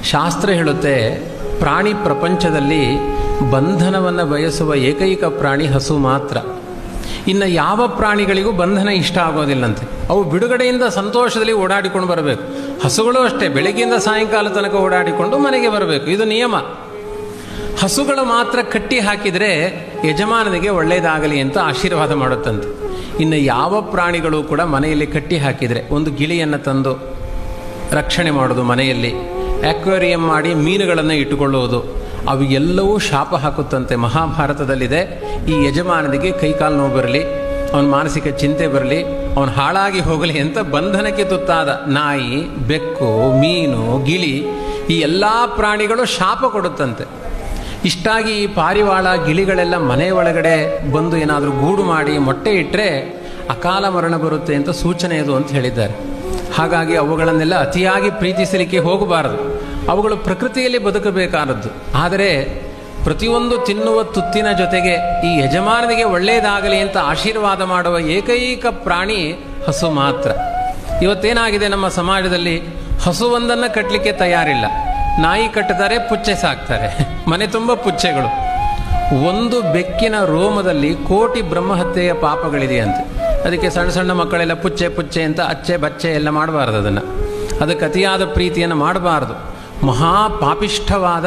ಶಾಸ್ತ್ರ ಹೇಳುತ್ತೆ, ಪ್ರಾಣಿ ಪ್ರಪಂಚದಲ್ಲಿ ಬಂಧನವನ್ನು ಬಯಸುವ ಏಕೈಕ ಪ್ರಾಣಿ ಹಸು ಮಾತ್ರ. ಇನ್ನು ಯಾವ ಪ್ರಾಣಿಗಳಿಗೂ ಬಂಧನ ಇಷ್ಟ ಆಗೋದಿಲ್ಲಂತೆ. ಅವು ಬಿಡುಗಡೆಯಿಂದ ಸಂತೋಷದಲ್ಲಿ ಓಡಾಡಿಕೊಂಡು ಬರಬೇಕು. ಹಸುಗಳು ಅಷ್ಟೇ, ಬೆಳಗ್ಗೆಯಿಂದ ಸಾಯಂಕಾಲ ತನಕ ಓಡಾಡಿಕೊಂಡು ಮನೆಗೆ ಬರಬೇಕು, ಇದು ನಿಯಮ. ಹಸುಗಳು ಮಾತ್ರ ಕಟ್ಟಿ ಹಾಕಿದರೆ ಯಜಮಾನನಿಗೆ ಒಳ್ಳೆಯದಾಗಲಿ ಅಂತ ಆಶೀರ್ವಾದ ಮಾಡುತ್ತಂತೆ. ಇನ್ನು ಯಾವ ಪ್ರಾಣಿಗಳು ಕೂಡ ಮನೆಯಲ್ಲಿ ಕಟ್ಟಿ ಹಾಕಿದರೆ, ಒಂದು ಗಿಳಿಯನ್ನು ತಂದು ರಕ್ಷಣೆ ಮಾಡೋದು, ಮನೆಯಲ್ಲಿ ಆಕ್ವೇರಿಯಂ ಮಾಡಿ ಮೀನುಗಳನ್ನು ಇಟ್ಟುಕೊಳ್ಳುವುದು, ಅವು ಎಲ್ಲವೂ ಶಾಪ ಹಾಕುತ್ತಂತೆ. ಮಹಾಭಾರತದಲ್ಲಿದೆ, ಈ ಯಜಮಾನನಿಗೆ ಕೈಕಾಲು ನೋವು ಬರಲಿ, ಅವನ ಮಾನಸಿಕ ಚಿಂತೆ ಬರಲಿ, ಅವನು ಹಾಳಾಗಿ ಹೋಗಲಿ ಅಂತ ಬಂಧನಕ್ಕೆ ತುತ್ತಾದ ನಾಯಿ, ಬೆಕ್ಕು, ಮೀನು, ಗಿಳಿ, ಈ ಎಲ್ಲ ಪ್ರಾಣಿಗಳು ಶಾಪ ಕೊಡುತ್ತಂತೆ. ಇಷ್ಟಾಗಿ ಈ ಪಾರಿವಾಳ ಗಿಳಿಗಳೆಲ್ಲ ಮನೆ ಒಳಗಡೆ ಬಂದು ಏನಾದರೂ ಗೂಡು ಮಾಡಿ ಮೊಟ್ಟೆ ಇಟ್ಟರೆ ಅಕಾಲ ಮರಣ ಬರುತ್ತೆ ಅಂತ ಸೂಚನೆ ಇದು ಅಂತ ಹೇಳಿದ್ದಾರೆ. ಹಾಗಾಗಿ ಅವುಗಳನ್ನೆಲ್ಲ ಅತಿಯಾಗಿ ಪ್ರೀತಿಸಲಿಕ್ಕೆ ಹೋಗಬಾರದು. ಅವುಗಳು ಪ್ರಕೃತಿಯಲ್ಲಿ ಬದುಕಬೇಕಾದದ್ದು. ಆದರೆ ಪ್ರತಿಯೊಂದು ತಿನ್ನುವ ತುತ್ತಿನ ಜೊತೆಗೆ ಈ ಯಜಮಾನನಿಗೆ ಒಳ್ಳೆಯದಾಗಲಿ ಅಂತ ಆಶೀರ್ವಾದ ಮಾಡುವ ಏಕೈಕ ಪ್ರಾಣಿ ಹಸು ಮಾತ್ರ. ಇವತ್ತೇನಾಗಿದೆ ನಮ್ಮ ಸಮಾಜದಲ್ಲಿ, ಹಸುವೊಂದನ್ನು ಕಟ್ಟಲಿಕ್ಕೆ ತಯಾರಿಲ್ಲ. ನಾಯಿ ಕಟ್ಟುತ್ತಾರೆ, ಪುಚ್ಚೆ ಸಾಕ್ತಾರೆ, ಮನೆ ತುಂಬ ಪುಚ್ಚೆಗಳು. ಒಂದು ಬೆಕ್ಕಿನ ರೋಮದಲ್ಲಿ ಕೋಟಿ ಬ್ರಹ್ಮಹತ್ಯೆಯ ಪಾಪಗಳಿದೆಯಂತೆ. ಅದಕ್ಕೆ ಸಣ್ಣ ಸಣ್ಣ ಮಕ್ಕಳೆಲ್ಲ ಪುಚ್ಚೆ ಪುಚ್ಚೆ ಅಂತ ಅಚ್ಚೆ ಬಚ್ಚೆ ಎಲ್ಲ ಮಾಡಬಾರ್ದು. ಅದಕ್ಕೆ ಅತಿಯಾದ ಪ್ರೀತಿಯನ್ನು ಮಾಡಬಾರ್ದು. ಮಹಾಪಾಪಿಷ್ಠವಾದ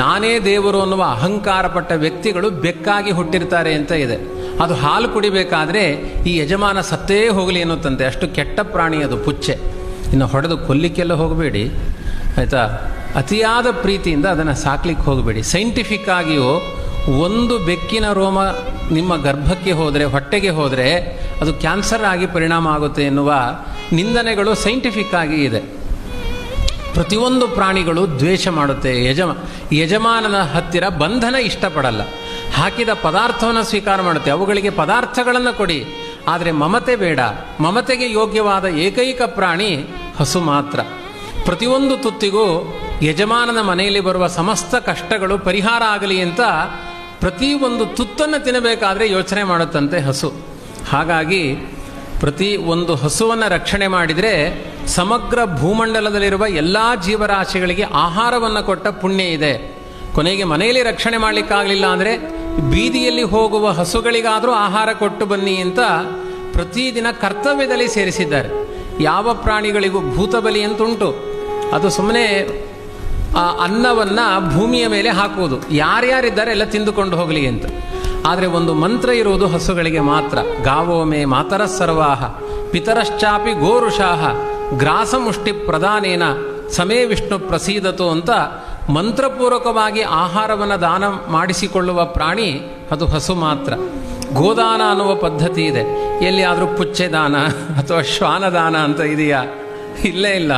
ನಾನೇ ದೇವರು ಅನ್ನುವ ಅಹಂಕಾರಪಟ್ಟ ವ್ಯಕ್ತಿಗಳು ಬೆಕ್ಕಾಗಿ ಹುಟ್ಟಿರ್ತಾರೆ ಅಂತ ಇದೆ. ಅದು ಹಾಲು ಕುಡಿಬೇಕಾದ್ರೆ ಈ ಯಜಮಾನ ಸತ್ತೇ ಹೋಗಲಿ ಎನ್ನುತ್ತಂತೆ, ಅಷ್ಟು ಕೆಟ್ಟ ಪ್ರಾಣಿ ಅದು ಪುಚ್ಚೆ. ಇನ್ನು ಹೊಡೆದು ಕೊಲ್ಲಿಕ್ಕೆಲ್ಲ ಹೋಗಬೇಡಿ ಆಯಿತಾ. ಅತಿಯಾದ ಪ್ರೀತಿಯಿಂದ ಅದನ್ನು ಸಾಕ್ಲಿಕ್ಕೆ ಹೋಗಬೇಡಿ. ಸೈಂಟಿಫಿಕ್ ಆಗಿಯೂ ಒಂದು ಬೆಕ್ಕಿನ ರೋಮ ನಿಮ್ಮ ಗರ್ಭಕ್ಕೆ ಹೋದರೆ, ಹೊಟ್ಟೆಗೆ ಹೋದರೆ ಅದು ಕ್ಯಾನ್ಸರ್ ಆಗಿ ಪರಿಣಾಮ ಆಗುತ್ತೆ ಎನ್ನುವ ನಿಂದನೆಗಳು ಸೈಂಟಿಫಿಕ್ ಆಗಿ ಇದೆ. ಪ್ರತಿಯೊಂದು ಪ್ರಾಣಿಗಳು ದ್ವೇಷ ಮಾಡುತ್ತೆ. ಯಜಮಾನನ ಹತ್ತಿರ ಬಂಧನ ಇಷ್ಟಪಡಲ್ಲ. ಹಾಕಿದ ಪದಾರ್ಥವನ್ನು ಸ್ವೀಕಾರ ಮಾಡುತ್ತೆ. ಅವುಗಳಿಗೆ ಪದಾರ್ಥಗಳನ್ನು ಕೊಡಿ, ಆದರೆ ಮಮತೆ ಬೇಡ. ಮಮತೆಗೆ ಯೋಗ್ಯವಾದ ಏಕೈಕ ಪ್ರಾಣಿ ಹಸು ಮಾತ್ರ. ಪ್ರತಿಯೊಂದು ತುತ್ತಿಗೂ ಯಜಮಾನನ ಮನೆಯಲ್ಲಿ ಬರುವ ಸಮಸ್ತ ಕಷ್ಟಗಳು ಪರಿಹಾರ ಆಗಲಿ ಅಂತ ಪ್ರತಿಯೊಂದು ತುತ್ತನ್ನು ತಿನ್ನಬೇಕಾದ್ರೆ ಯೋಚನೆ ಮಾಡುತ್ತಂತೆ ಹಸು. ಹಾಗಾಗಿ ಪ್ರತಿ ಒಂದು ಹಸುವನ್ನು ರಕ್ಷಣೆ ಮಾಡಿದರೆ ಸಮಗ್ರ ಭೂಮಂಡಲದಲ್ಲಿರುವ ಎಲ್ಲ ಜೀವರಾಶಿಗಳಿಗೆ ಆಹಾರವನ್ನು ಕೊಟ್ಟ ಪುಣ್ಯ ಇದೆ. ಕೊನೆಗೆ ಮನೆಯಲ್ಲಿ ರಕ್ಷಣೆ ಮಾಡಲಿಕ್ಕಾಗಲಿಲ್ಲ ಅಂದರೆ ಬೀದಿಯಲ್ಲಿ ಹೋಗುವ ಹಸುಗಳಿಗಾದರೂ ಆಹಾರ ಕೊಟ್ಟು ಬನ್ನಿ ಅಂತ ಪ್ರತಿದಿನ ಕರ್ತವ್ಯದಲ್ಲಿ ಸೇರಿಸಿದ್ದಾರೆ. ಯಾವ ಪ್ರಾಣಿಗಳಿಗೂ ಭೂತಬಲಿ ಅಂತುಂಟು. ಅದು ಸುಮ್ಮನೆ ಆ ಅನ್ನವನ್ನು ಭೂಮಿಯ ಮೇಲೆ ಹಾಕುವುದು, ಯಾರ್ಯಾರಿದ್ದಾರೆ ಎಲ್ಲ ತಿಂದುಕೊಂಡು ಹೋಗಲಿ ಅಂತ. ಆದರೆ ಒಂದು ಮಂತ್ರ ಇರುವುದು ಹಸುಗಳಿಗೆ ಮಾತ್ರ. ಗಾವೋ ಮೇ ಮಾತರ ಸರ್ವಾಹ ಪಿತರಶ್ಚಾಪಿ ಗೋರುಷಾಹ ಗ್ರಾಸಮುಷ್ಟಿ ಪ್ರದಾನೇನ ಸಮೇ ವಿಷ್ಣು ಪ್ರಸೀದತು ಅಂತ ಮಂತ್ರಪೂರ್ವಕವಾಗಿ ಆಹಾರವನ್ನು ದಾನ ಮಾಡಿಸಿಕೊಳ್ಳುವ ಪ್ರಾಣಿ ಅದು ಹಸು ಮಾತ್ರ. ಗೋದಾನ ಅನ್ನುವ ಪದ್ಧತಿ ಇದೆ. ಎಲ್ಲಿಯಾದರೂ ಪುಚ್ಚೆ ದಾನ ಅಥವಾ ಶ್ವಾನದಾನ ಅಂತ ಇದೆಯಾ? ಇಲ್ಲೇ ಇಲ್ಲ.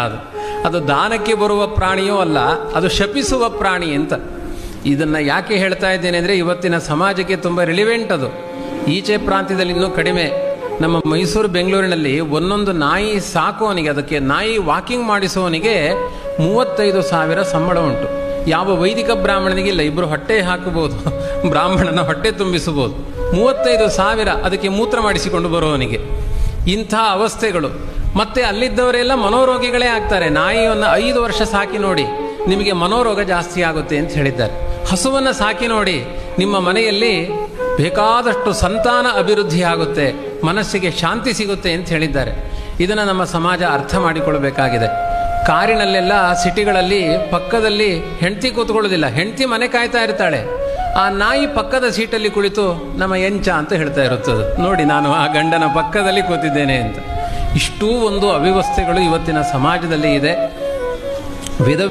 ಅದು ದಾನಕ್ಕೆ ಬರುವ ಪ್ರಾಣಿಯೂ ಅಲ್ಲ, ಅದು ಶಪಿಸುವ ಪ್ರಾಣಿ ಅಂತ. ಇದನ್ನು ಯಾಕೆ ಹೇಳ್ತಾ ಇದ್ದೇನೆ ಅಂದರೆ ಇವತ್ತಿನ ಸಮಾಜಕ್ಕೆ ತುಂಬ ರಿಲಿವೆಂಟ್ ಅದು. ಈಚೆ ಪ್ರಾಂತ್ಯದಲ್ಲಿ ಇನ್ನೂ ಕಡಿಮೆ. ನಮ್ಮ ಮೈಸೂರು ಬೆಂಗಳೂರಿನಲ್ಲಿ ಒಂದೊಂದು ನಾಯಿ ಸಾಕುವವನಿಗೆ, ಅದಕ್ಕೆ ನಾಯಿ ವಾಕಿಂಗ್ ಮಾಡಿಸುವವನಿಗೆ 35,000 ಸಂಬಳ ಉಂಟು. ಯಾವ ವೈದಿಕ ಬ್ರಾಹ್ಮಣನಿಗೆ ಇಲ್ಲ. ಇಬ್ಬರು ಹೊಟ್ಟೆ ಹಾಕಬಹುದು, ಬ್ರಾಹ್ಮಣನ ಹೊಟ್ಟೆ ತುಂಬಿಸಬಹುದು. 35,000 ಅದಕ್ಕೆ ಮೂತ್ರ ಮಾಡಿಸಿಕೊಂಡು ಬರುವವನಿಗೆ. ಇಂಥ ಅವಸ್ಥೆಗಳು. ಮತ್ತೆ ಅಲ್ಲಿದ್ದವರೆಲ್ಲ ಮನೋರೋಗಿಗಳೇ ಆಗ್ತಾರೆ. ನಾಯಿಯನ್ನು 5 ವರ್ಷ ಸಾಕಿ ನೋಡಿ, ನಿಮಗೆ ಮನೋರೋಗ ಜಾಸ್ತಿ ಆಗುತ್ತೆ ಅಂತ ಹೇಳಿದ್ದಾರೆ. ಹಸುವನ್ನು ಸಾಕಿ ನೋಡಿ, ನಿಮ್ಮ ಮನೆಯಲ್ಲಿ ಬೇಕಾದಷ್ಟು ಸಂತಾನ ಅಭಿವೃದ್ಧಿ ಆಗುತ್ತೆ, ಮನಸ್ಸಿಗೆ ಶಾಂತಿ ಸಿಗುತ್ತೆ ಅಂತ ಹೇಳಿದ್ದಾರೆ. ಇದನ್ನು ನಮ್ಮ ಸಮಾಜ ಅರ್ಥ ಮಾಡಿಕೊಳ್ಳಬೇಕಾಗಿದೆ. ಕಾರಿನಲ್ಲೆಲ್ಲ ಸಿಟಿಗಳಲ್ಲಿ ಪಕ್ಕದಲ್ಲಿ ಹೆಂಡತಿ ಕೂತ್ಕೊಳ್ಳೋದಿಲ್ಲ, ಹೆಂಡತಿ ಮನೆ ಕಾಯ್ತಾ ಇರ್ತಾಳೆ. ಆ ನಾಯಿ ಪಕ್ಕದ ಸೀಟಲ್ಲಿ ಕುಳಿತು ನಮ್ಮ ಎಂಚ ಅಂತ ಹೇಳ್ತಾ ಇರುತ್ತದೆ, ನೋಡಿ ನಾನು ಆ ಗಂಡನ ಪಕ್ಕದಲ್ಲಿ ಕೂತಿದ್ದೇನೆ ಅಂತ. ಇಷ್ಟೂ ಒಂದು ಅವ್ಯವಸ್ಥೆಗಳು ಇವತ್ತಿನ ಸಮಾಜದಲ್ಲಿ ಇದೆ.